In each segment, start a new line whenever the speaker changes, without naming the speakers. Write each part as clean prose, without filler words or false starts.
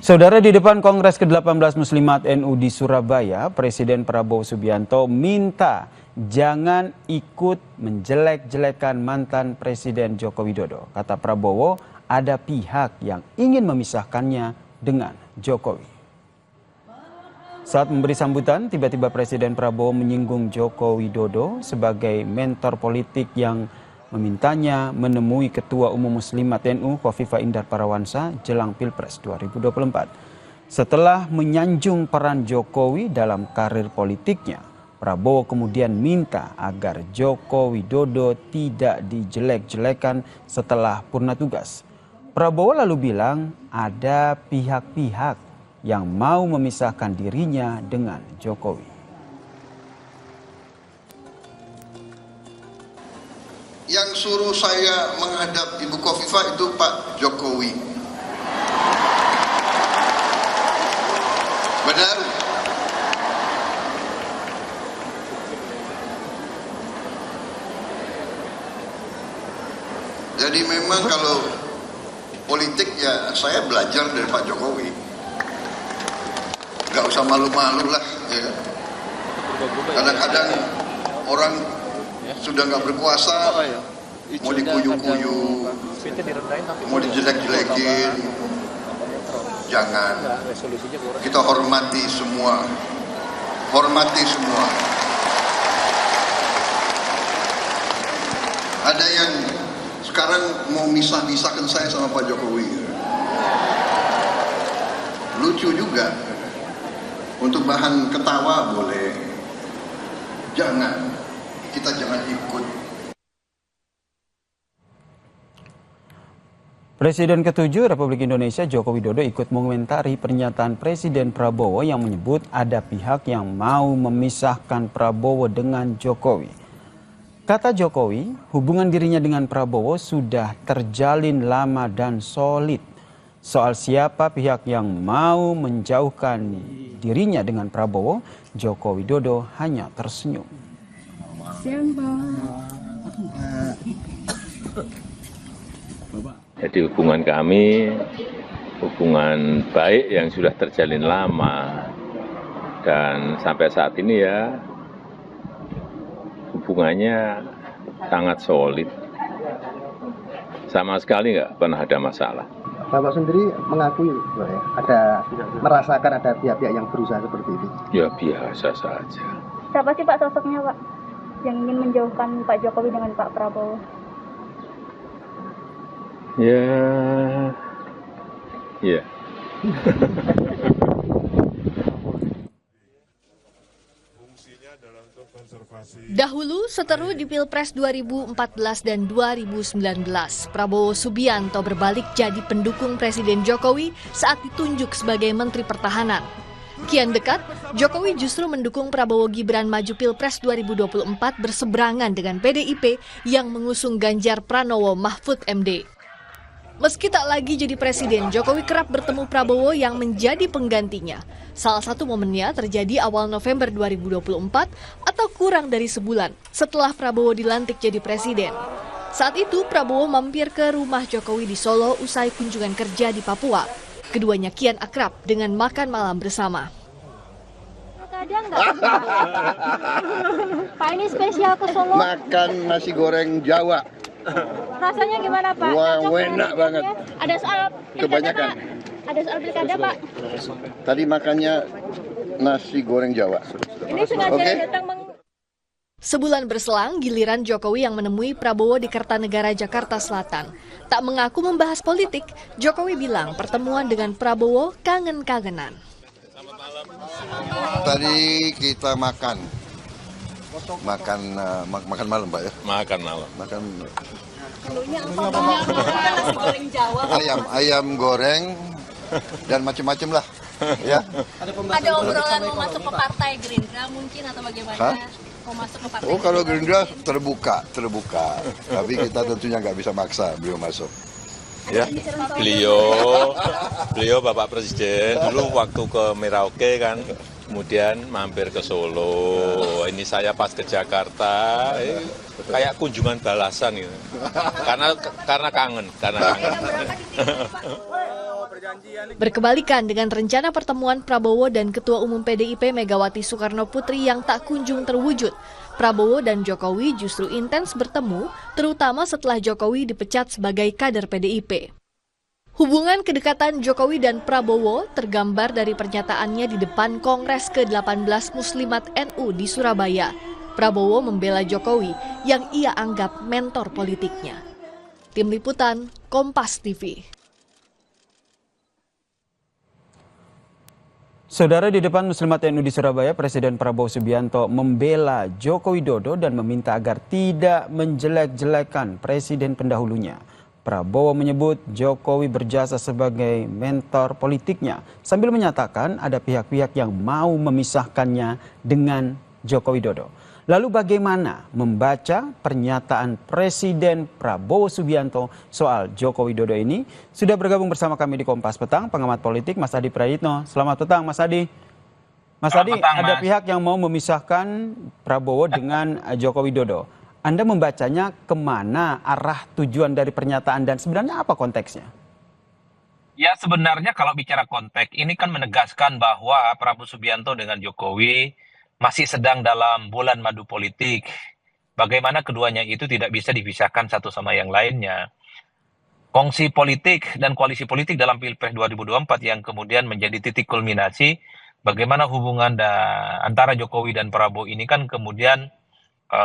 Saudara, di depan Kongres ke-18 Muslimat NU di Surabaya, Presiden Prabowo Subianto minta jangan ikut menjelek-jelekan mantan Presiden Joko Widodo. Kata Prabowo, ada pihak yang ingin memisahkannya dengan Jokowi. Saat memberi sambutan, tiba-tiba Presiden Prabowo menyinggung Joko Widodo sebagai mentor politik yang memintanya menemui Ketua Umum Muslimat NU Khofifah Indar Parawansa jelang Pilpres 2024. Setelah menyanjung peran Jokowi dalam karir politiknya, Prabowo kemudian minta agar Joko Widodo tidak dijelek-jelekan setelah purna tugas. Prabowo lalu bilang ada pihak-pihak yang mau memisahkan dirinya dengan Jokowi.
Yang suruh saya menghadap Ibu Khofifah itu Pak Jokowi. Benar? Jadi memang kalau politik ya saya belajar dari Pak Jokowi. Gak usah malu-malu lah. Ya. Kadang-kadang orang sudah nggak berkuasa, mau dikuyu-kuyu, mau dijelek-jelekin, jangan. Kita hormati semua, Ada yang sekarang mau misah-misahkan saya sama Pak Jokowi. Lucu juga. Untuk bahan ketawa boleh, jangan. Kita jangan ikut.
Presiden ke-7 Republik Indonesia Joko Widodo ikut mengomentari pernyataan Presiden Prabowo yang menyebut ada pihak yang mau memisahkan Prabowo dengan Jokowi. Kata Jokowi, hubungan dirinya dengan Prabowo sudah terjalin lama dan solid. Soal siapa pihak yang mau menjauhkan dirinya dengan Prabowo, Joko Widodo hanya tersenyum.
Jadi hubungan kami, hubungan baik yang sudah terjalin lama. Dan sampai saat ini ya, hubungannya sangat solid. Sama sekali nggak pernah ada masalah.
Bapak sendiri mengakui merasakan ada pihak-pihak yang berusaha seperti itu?
Ya biasa saja.
Siapa sih Pak sosoknya Pak yang ingin menjauhkan Pak Jokowi dengan Pak Prabowo?
Ya.
Dahulu seteru di Pilpres 2014 dan 2019, Prabowo Subianto berbalik jadi pendukung Presiden Jokowi saat ditunjuk sebagai Menteri Pertahanan. Kian dekat, Jokowi justru mendukung Prabowo Gibran maju Pilpres 2024 berseberangan dengan PDIP yang mengusung Ganjar Pranowo Mahfud MD. Meski tak lagi jadi presiden, Jokowi kerap bertemu Prabowo yang menjadi penggantinya. Salah satu momennya terjadi awal November 2024 atau kurang dari sebulan setelah Prabowo dilantik jadi presiden. Saat itu Prabowo mampir ke rumah Jokowi di Solo usai kunjungan kerja di Papua. Keduanya kian akrab dengan makan malam bersama.
Ada nggak? Pak, ini spesial ke Solo.
Makan nasi goreng Jawa.
Rasanya gimana Pak?
Wah, enak banget.
Ada soal pilkada,
Kebanyakan.
Pak? Ada soal pilkada Pak?
Tadi makannya nasi goreng Jawa.
Ini sengaja datang
Sebulan berselang, giliran Jokowi yang menemui Prabowo di Kertanegara, Jakarta Selatan. Tak mengaku membahas politik, Jokowi bilang pertemuan dengan Prabowo kangen-kangenan.
Tadi kita makan malam Pak ya.
Makan malam.
Ayam goreng dan macam-macam lah. Ya.
Ada obrolan mau masuk ke partai Gerindra mungkin atau bagaimana?
Hah?
Mau masuk ke partai?
Oh, kalau Gerindra terbuka. Tapi kita tentunya nggak bisa maksa beliau masuk. Ya.
Beliau Bapak Presiden dulu waktu ke Merauke kan, kemudian mampir ke Solo. Ini saya pas ke Jakarta, kayak kunjungan balasan gitu. Karena kangen.
Berkebalikan dengan rencana pertemuan Prabowo dan Ketua Umum PDIP Megawati Soekarnoputri yang tak kunjung terwujud, Prabowo dan Jokowi justru intens bertemu, terutama setelah Jokowi dipecat sebagai kader PDIP. Hubungan kedekatan Jokowi dan Prabowo tergambar dari pernyataannya di depan Kongres ke-18 Muslimat NU di Surabaya. Prabowo membela Jokowi yang ia anggap mentor politiknya. Tim Liputan, Kompas TV.
Saudara, di depan Muslimat NU di Surabaya, Presiden Prabowo Subianto membela Joko Widodo dan meminta agar tidak menjelek-jelekan presiden pendahulunya. Prabowo menyebut Jokowi berjasa sebagai mentor politiknya, sambil menyatakan ada pihak-pihak yang mau memisahkannya dengan Joko Widodo. Lalu bagaimana membaca pernyataan Presiden Prabowo Subianto soal Joko Widodo ini? Sudah bergabung bersama kami di Kompas Petang, pengamat politik Mas Adi Prayitno. Selamat petang, Mas Adi. Mas Adi, ada pihak yang mau memisahkan Prabowo dengan Joko Widodo. Anda membacanya kemana arah tujuan dari pernyataan dan sebenarnya apa konteksnya?
Ya, sebenarnya kalau bicara konteks, ini kan menegaskan bahwa Prabowo Subianto dengan Jokowi masih sedang dalam bulan madu politik. Bagaimana keduanya itu tidak bisa dipisahkan satu sama yang lainnya. Kongsi politik dan koalisi politik dalam Pilpres 2024 yang kemudian menjadi titik kulminasi bagaimana hubungan antara Jokowi dan Prabowo ini kan kemudian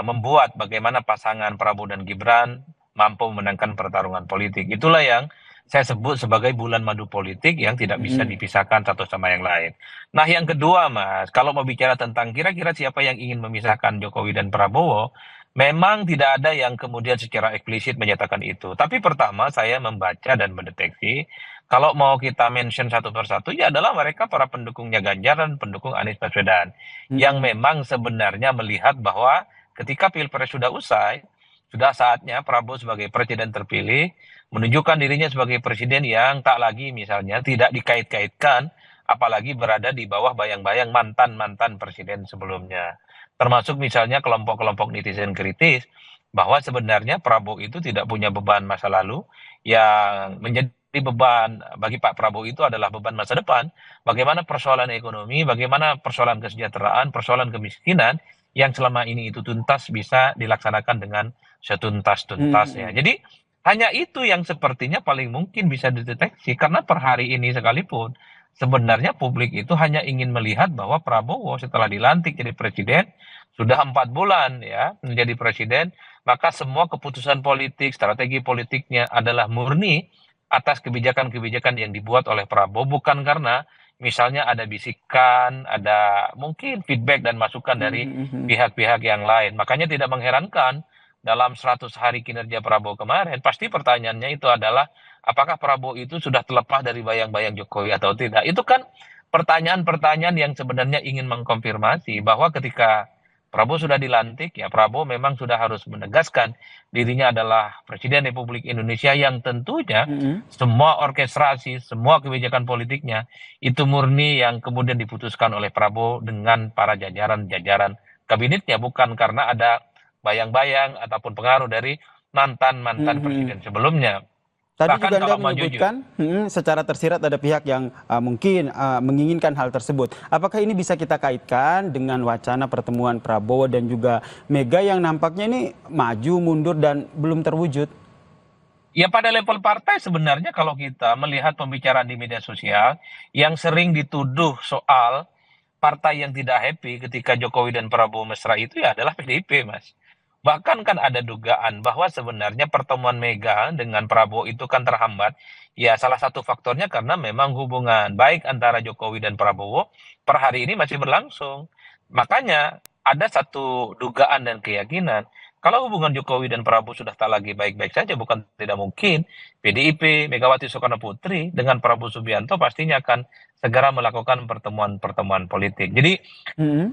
membuat bagaimana pasangan Prabowo dan Gibran mampu memenangkan pertarungan politik. Itulah yang saya sebut sebagai bulan madu politik yang tidak bisa dipisahkan satu sama yang lain. Nah, yang kedua, Mas, kalau mau bicara tentang kira-kira siapa yang ingin memisahkan Jokowi dan Prabowo, memang tidak ada yang kemudian secara eksplisit menyatakan itu. Tapi pertama saya membaca dan mendeteksi, kalau mau kita mention satu persatu, ya adalah mereka para pendukungnya Ganjar dan pendukung Anies Baswedan. Yang memang sebenarnya melihat bahwa ketika Pilpres sudah usai, sudah saatnya Prabowo sebagai presiden terpilih menunjukkan dirinya sebagai presiden yang tak lagi misalnya tidak dikait-kaitkan, apalagi berada di bawah bayang-bayang mantan-mantan presiden sebelumnya. Termasuk misalnya kelompok-kelompok netizen kritis bahwa sebenarnya Prabowo itu tidak punya beban masa lalu, yang menjadi beban bagi Pak Prabowo itu adalah beban masa depan. Bagaimana persoalan ekonomi, bagaimana persoalan kesejahteraan, persoalan kemiskinan yang selama ini itu tuntas bisa dilaksanakan dengan setuntas-tuntasnya. Jadi hanya itu yang sepertinya paling mungkin bisa dideteksi, karena per hari ini sekalipun sebenarnya publik itu hanya ingin melihat bahwa Prabowo setelah dilantik jadi presiden sudah 4 bulan ya menjadi presiden, maka semua keputusan politik, strategi politiknya adalah murni atas kebijakan-kebijakan yang dibuat oleh Prabowo, bukan karena misalnya ada bisikan, ada mungkin feedback dan masukan dari pihak-pihak yang lain. Makanya tidak mengherankan dalam 100 hari kinerja Prabowo kemarin, pasti pertanyaannya itu adalah apakah Prabowo itu sudah terlepas dari bayang-bayang Jokowi atau tidak. Itu kan pertanyaan-pertanyaan yang sebenarnya ingin mengkonfirmasi bahwa ketika Prabowo sudah dilantik, ya Prabowo memang sudah harus menegaskan dirinya adalah Presiden Republik Indonesia yang tentunya semua orkestrasi, semua kebijakan politiknya itu murni yang kemudian diputuskan oleh Prabowo dengan para jajaran-jajaran kabinetnya, bukan karena ada bayang-bayang ataupun pengaruh dari mantan-mantan presiden sebelumnya.
Tadi
Bahkan
juga Anda
kalau mau
menyebutkan secara tersirat ada pihak yang mungkin menginginkan hal tersebut. Apakah ini bisa kita kaitkan dengan wacana pertemuan Prabowo dan juga Mega yang nampaknya ini maju, mundur, dan belum terwujud?
Ya, pada level partai sebenarnya kalau kita melihat pembicaraan di media sosial yang sering dituduh soal partai yang tidak happy ketika Jokowi dan Prabowo mesra itu ya adalah PDIP, Mas. Bahkan kan ada dugaan bahwa sebenarnya pertemuan Mega dengan Prabowo itu kan terhambat. Ya, salah satu faktornya karena memang hubungan baik antara Jokowi dan Prabowo per hari ini masih berlangsung. Makanya ada satu dugaan dan keyakinan kalau hubungan Jokowi dan Prabowo sudah tak lagi baik-baik saja, bukan tidak mungkin PDIP, Megawati Soekarnoputri dengan Prabowo Subianto pastinya akan segera melakukan pertemuan-pertemuan politik. Jadi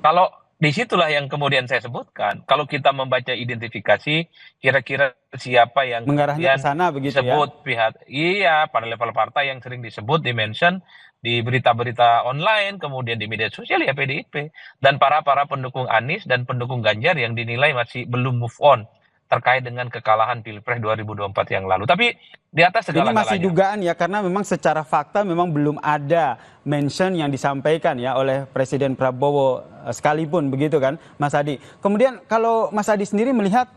kalau disitulah yang kemudian saya sebutkan, kalau kita membaca identifikasi kira-kira siapa yang
mengarahnya ke sana begitu
disebut pihak, iya pada level partai yang sering disebut, dimention di berita-berita online, kemudian di media sosial ya PDIP dan para pendukung Anies dan pendukung Ganjar yang dinilai masih belum move on terkait dengan kekalahan Pilpres 2024 yang lalu. Tapi di atas
Ini
segala-galanya.
masih dugaan ya, karena memang secara fakta memang belum ada mention yang disampaikan ya oleh Presiden Prabowo sekalipun, begitu kan Mas Adi. Kemudian kalau Mas Adi sendiri melihat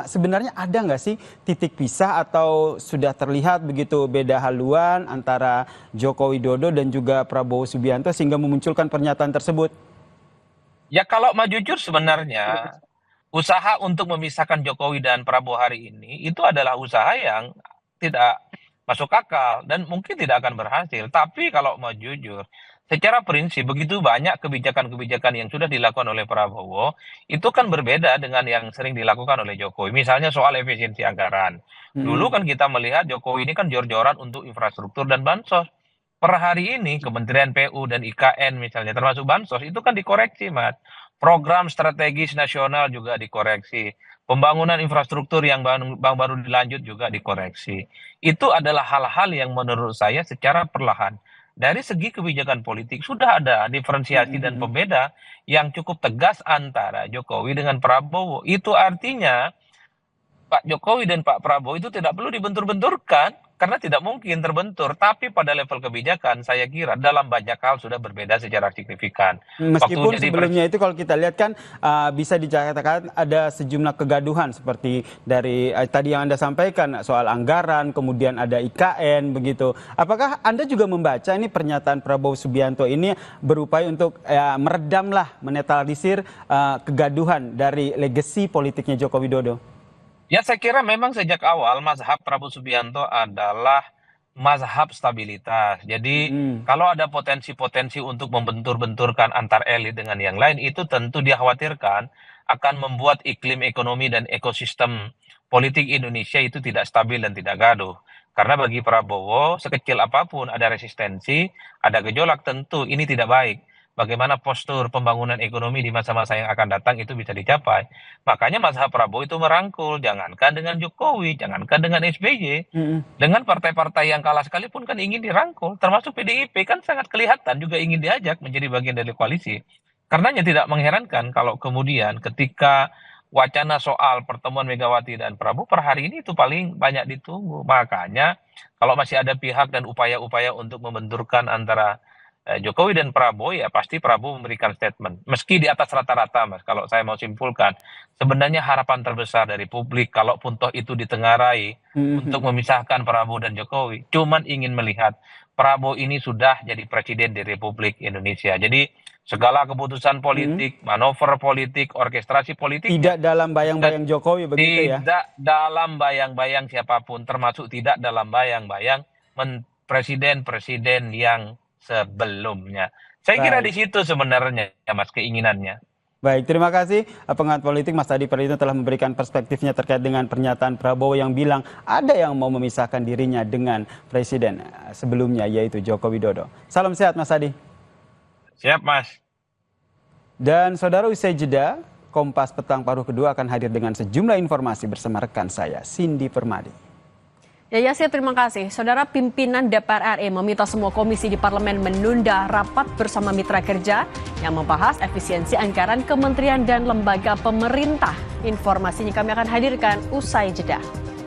sebenarnya ada nggak sih titik pisah atau sudah terlihat begitu beda haluan antara Joko Widodo dan juga Prabowo Subianto sehingga memunculkan pernyataan tersebut?
Ya kalau mau jujur sebenarnya usaha untuk memisahkan Jokowi dan Prabowo hari ini itu adalah usaha yang tidak masuk akal dan mungkin tidak akan berhasil. Tapi kalau mau jujur, secara prinsip begitu banyak kebijakan-kebijakan yang sudah dilakukan oleh Prabowo itu kan berbeda dengan yang sering dilakukan oleh Jokowi. Misalnya soal efisiensi anggaran. Dulu kan kita melihat Jokowi ini kan jor-joran untuk infrastruktur dan bansos. Per hari ini Kementerian PU dan IKN misalnya termasuk bansos itu kan dikoreksi, Mas. Program strategis nasional juga dikoreksi. Pembangunan infrastruktur yang baru dilanjut juga dikoreksi. Itu adalah hal-hal yang menurut saya secara perlahan dari segi kebijakan politik sudah ada diferensiasi dan pembeda yang cukup tegas antara Jokowi dengan Prabowo. Itu artinya Pak Jokowi dan Pak Prabowo itu tidak perlu dibentur-benturkan karena tidak mungkin terbentur. Tapi pada level kebijakan saya kira dalam banyak hal sudah berbeda secara signifikan.
Meskipun sebelumnya itu kalau kita lihat kan bisa dikatakan ada sejumlah kegaduhan seperti dari tadi yang Anda sampaikan soal anggaran, kemudian ada IKN begitu. Apakah Anda juga membaca ini pernyataan Prabowo Subianto ini berupaya untuk meredamlah, menetralisir kegaduhan dari legasi politiknya Joko Widodo?
Ya saya kira memang sejak awal mazhab Prabowo Subianto adalah mazhab stabilitas. Jadi kalau ada potensi-potensi untuk membentur-benturkan antar elit dengan yang lain itu tentu dikhawatirkan akan membuat iklim ekonomi dan ekosistem politik Indonesia itu tidak stabil dan tidak gaduh. Karena bagi Prabowo sekecil apapun ada resistensi, ada gejolak tentu ini tidak baik. Bagaimana postur pembangunan ekonomi di masa-masa yang akan datang itu bisa dicapai. Makanya mazhab Prabowo itu merangkul, jangankan dengan Jokowi, jangankan dengan SBY, dengan partai-partai yang kalah sekalipun kan ingin dirangkul, termasuk PDIP kan sangat kelihatan juga ingin diajak menjadi bagian dari koalisi. Karenanya tidak mengherankan kalau kemudian ketika wacana soal pertemuan Megawati dan Prabowo per hari ini itu paling banyak ditunggu. Makanya kalau masih ada pihak dan upaya-upaya untuk membenturkan antara Jokowi dan Prabowo ya pasti Prabowo memberikan statement. Meski di atas rata-rata Mas, kalau saya mau simpulkan, sebenarnya harapan terbesar dari publik kalaupun toh itu ditengarai untuk memisahkan Prabowo dan Jokowi, cuman ingin melihat Prabowo ini sudah jadi presiden di Republik Indonesia. Jadi segala keputusan politik, manuver politik, orkestrasi politik
tidak dalam bayang-bayang Jokowi begitu ya?
Tidak dalam bayang-bayang siapapun, termasuk tidak dalam bayang-bayang presiden-presiden yang sebelumnya. Saya kira di situ sebenarnya ya Mas keinginannya.
Baik, terima kasih pengamat politik Mas Adi Praitno telah memberikan perspektifnya terkait dengan pernyataan Prabowo yang bilang ada yang mau memisahkan dirinya dengan presiden sebelumnya yaitu Joko Widodo. Salam sehat Mas Adi.
Siap Mas.
Dan saudara usai jeda, Kompas Petang Paruh Kedua akan hadir dengan sejumlah informasi bersama rekan saya Cindy Permadi.
Ya Yasir, terima kasih. Saudara pimpinan DPR RI meminta semua komisi di parlemen menunda rapat bersama mitra kerja yang membahas efisiensi anggaran kementerian dan lembaga pemerintah. Informasinya kami akan hadirkan usai jeda.